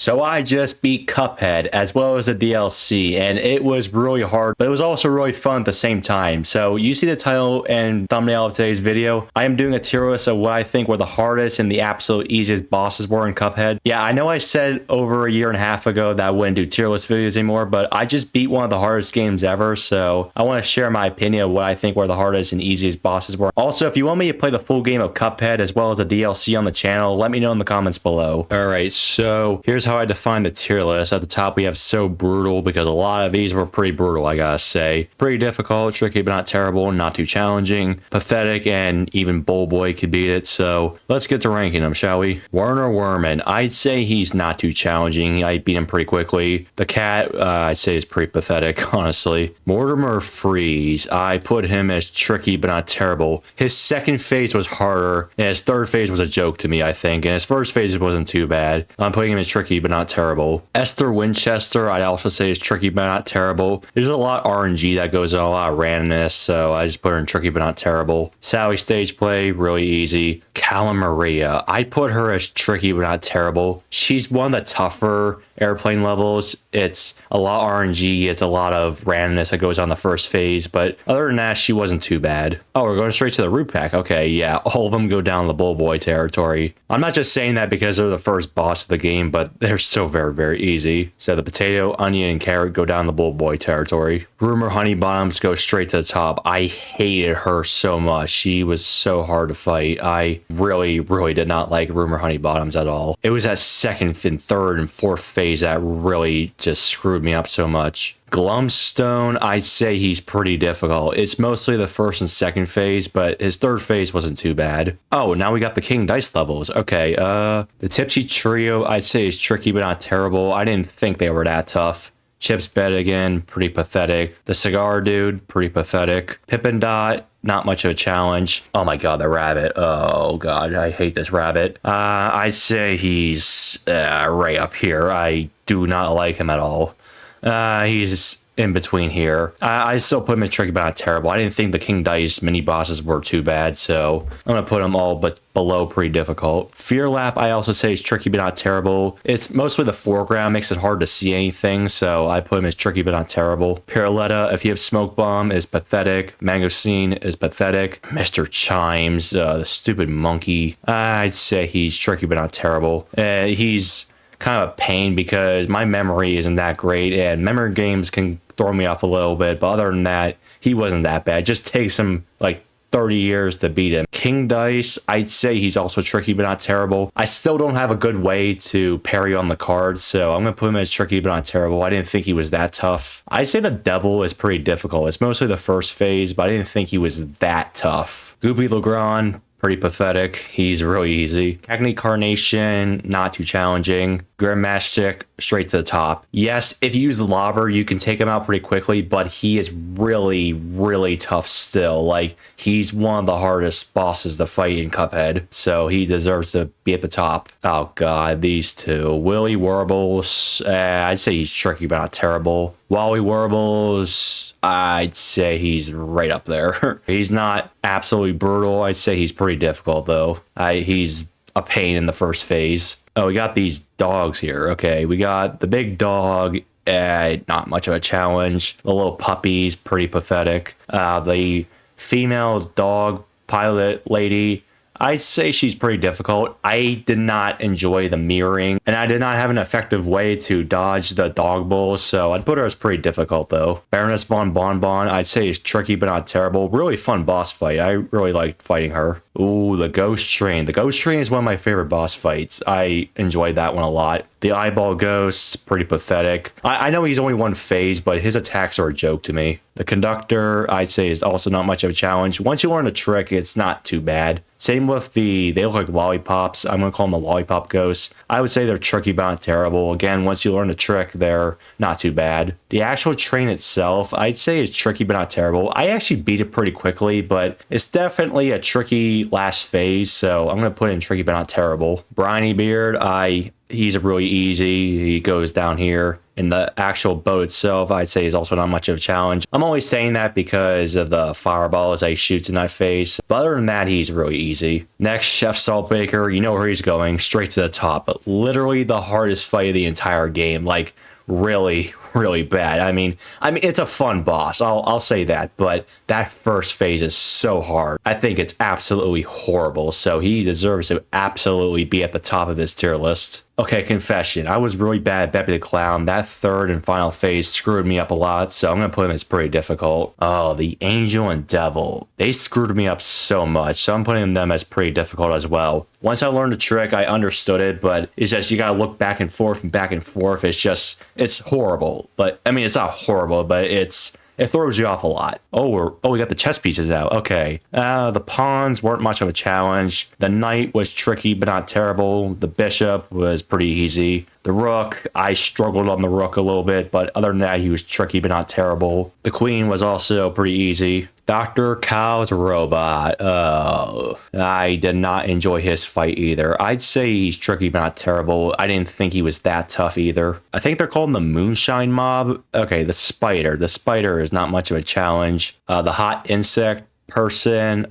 So I just beat Cuphead as well as the DLC, and it was really hard, but it was also really fun at the same time. So you see the title and thumbnail of today's video. I am doing a tier list of what I think were the hardest and the absolute easiest bosses were in Cuphead. Yeah, I know I said over a year and a half ago that I wouldn't do tier list videos anymore, but I just beat one of the hardest games ever, so I want to share my opinion of what I think were the hardest and easiest bosses were. Also, if you want me to play the full game of Cuphead as well as the DLC on the channel, let me know in the comments below. Alright, so here's how I define the tier list. At the top we have so brutal, because a lot of these were pretty brutal, I gotta say. Pretty difficult, tricky but not terrible, not too challenging, pathetic, and even Bull Boy could beat it. So let's get to ranking them, shall we? Werner Werman, I'd say he's not too challenging. I beat him pretty quickly. The cat, I'd say is pretty pathetic, honestly. Mortimer Freeze, I put him as tricky but not terrible. His second phase was harder, and his third phase was a joke to me, I think, and his first phase wasn't too bad. I'm putting him as tricky but not terrible. Esther Winchester, I'd also say is tricky but not terrible. There's a lot of RNG that goes on, a lot of randomness, so I just put her in tricky but not terrible. Sally Stage Play, really easy. Calla Maria, I'd put her as tricky but not terrible. She's one of the tougher airplane levels. It's a lot of RNG, it's a lot of randomness that goes on the first phase, but other than that, she wasn't too bad. Oh, we're going straight to the root pack. Okay, yeah, all of them go down the Bull Boy territory. I'm not just saying that because they're the first boss of the game, but they're so very, very easy. So the potato, onion, and carrot go down the Bull Boy territory. Rumor Honeybottoms go straight to the top. I hated her so much. She was so hard to fight. I really, really did not like Rumor Honeybottoms at all. It was that second and third and fourth phase that really just screwed me up so much. Glumstone, I'd say he's pretty difficult. It's mostly the first and second phase, but his third phase wasn't too bad. Oh, now we got the King Dice levels. Okay, the Tipsy Trio, I'd say is tricky but not terrible. I didn't think they were that tough. Chip's Bed again, pretty pathetic. The Cigar Dude, pretty pathetic. Pippin Dot, not much of a challenge. Oh my god, the rabbit. Oh god, I hate this rabbit. I'd say he's right up here. I do not like him at all. He's in between here. I still put him in tricky but not terrible. I didn't think the King Dice mini bosses were too bad, so I'm gonna put them all but below pretty difficult. Fear Lap, I also say is tricky but not terrible. It's mostly the foreground, makes it hard to see anything, so I put him as tricky but not terrible. Paraletta, if you have Smoke Bomb, is pathetic. Mangosteen is pathetic. Mr. Chimes, the stupid monkey, I'd say he's tricky but not terrible. He's kind of a pain because my memory isn't that great, and memory games can throw me off a little bit, but other than that, he wasn't that bad. It just takes him like 30 years to beat him. King Dice, I'd say he's also tricky but not terrible. I still don't have a good way to parry on the cards, so I'm gonna put him as tricky but not terrible. I didn't think he was that tough. I'd say the Devil is pretty difficult. It's mostly the first phase, but I didn't think he was that tough. Goopy Legrand, pretty pathetic. He's really easy. Cagney Carnation, not too challenging. Grimmastic, straight to the top. Yes, if you use Lobber, you can take him out pretty quickly, but he is really, really tough still. Like, he's one of the hardest bosses to fight in Cuphead, so he deserves to be at the top. Oh god, these two. Willy Warbles, I'd say he's tricky but not terrible. Wally Warbles, I'd say he's right up there. He's not absolutely brutal. I'd say he's pretty difficult, though. He's a pain in the first phase. Oh, we got these dogs here. Okay, we got the big dog, not much of a challenge. The little puppies, pretty pathetic. The female dog pilot lady, I'd say she's pretty difficult. I did not enjoy the mirroring, and I did not have an effective way to dodge the dog bowl, so I'd put her as pretty difficult, though. Baroness von Bonbon, I'd say is tricky but not terrible. Really fun boss fight. I really liked fighting her. Ooh, the Ghost Train. The Ghost Train is one of my favorite boss fights. I enjoyed that one a lot. The Eyeball Ghost, pretty pathetic. I know he's only one phase, but his attacks are a joke to me. The Conductor, I'd say, is also not much of a challenge. Once you learn the trick, it's not too bad. Same with they look like lollipops. I'm going to call them the Lollipop Ghosts. I would say they're tricky but not terrible. Again, once you learn the trick, they're not too bad. The actual train itself, I'd say is tricky but not terrible. I actually beat it pretty quickly, but it's definitely a tricky last phase, so I'm going to put it in tricky but not terrible. Briny Beard, I he's really easy. He goes down here. And the actual boat itself, I'd say, is also not much of a challenge. I'm only saying that because of the fireballs that he shoots in that face. But other than that, he's really easy. Next, Chef Saltbaker, you know where he's going, straight to the top. But literally the hardest fight of the entire game. Like, really, really bad. I mean, it's a fun boss. I'll say that, but that first phase is so hard. I think it's absolutely horrible. So he deserves to absolutely be at the top of this tier list. Okay, confession. I was really bad at Beppy the Clown. That third and final phase screwed me up a lot, so I'm going to put him as pretty difficult. Oh, the Angel and Devil. They screwed me up so much, so I'm putting them as pretty difficult as well. Once I learned the trick, I understood it, but it's just you got to look back and forth and back and forth. It's horrible. But, I mean, it's not horrible, but it throws you off a lot. Oh, we got the chess pieces out. Okay. The pawns weren't much of a challenge. The knight was tricky, but not terrible. The bishop was pretty easy. The rook, I struggled on the rook a little bit, but other than that, he was tricky, but not terrible. The queen was also pretty easy. Dr. Cow's robot. Oh, I did not enjoy his fight either. I'd say he's tricky, but not terrible. I didn't think he was that tough either. I think they're called the Moonshine Mob. Okay, the spider. The spider is not much of a challenge. The hot insect person,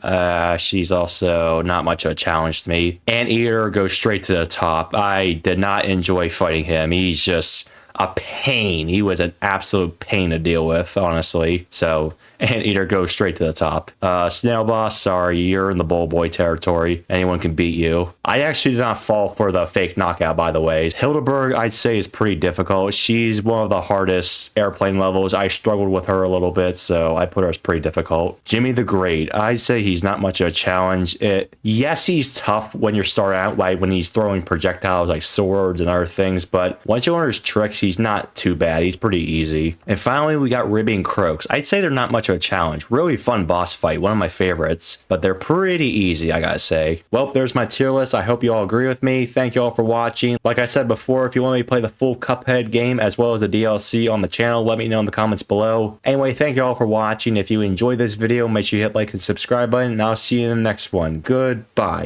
she's also not much of a challenge to me. Anteater goes straight to the top. I did not enjoy fighting him. He's just a pain. He was an absolute pain to deal with, honestly. So Anteater goes straight to the top. Snail Boss, sorry, you're in the Bull Boy territory. Anyone can beat you. I actually did not fall for the fake knockout, by the way. Hildeberg, I'd say, is pretty difficult. She's one of the hardest airplane levels. I struggled with her a little bit, so I put her as pretty difficult. Jimmy the Great, I'd say he's not much of a challenge. Yes, he's tough when you're starting out, like when he's throwing projectiles like swords and other things, but once you learn his tricks, he's not too bad. He's pretty easy. And finally, we got Ribby and Croaks. I'd say they're not much of a challenge. Really fun boss fight, one of my favorites, but they're pretty easy, I gotta say. Well, there's my tier list. I hope you all agree with me. Thank you all for watching. Like I said before, if you want me to play the full Cuphead game as well as the DLC on the channel, let me know in the comments below. Anyway, thank you all for watching. If you enjoyed this video, make sure you hit like and subscribe button, and I'll see you in the next one. Goodbye.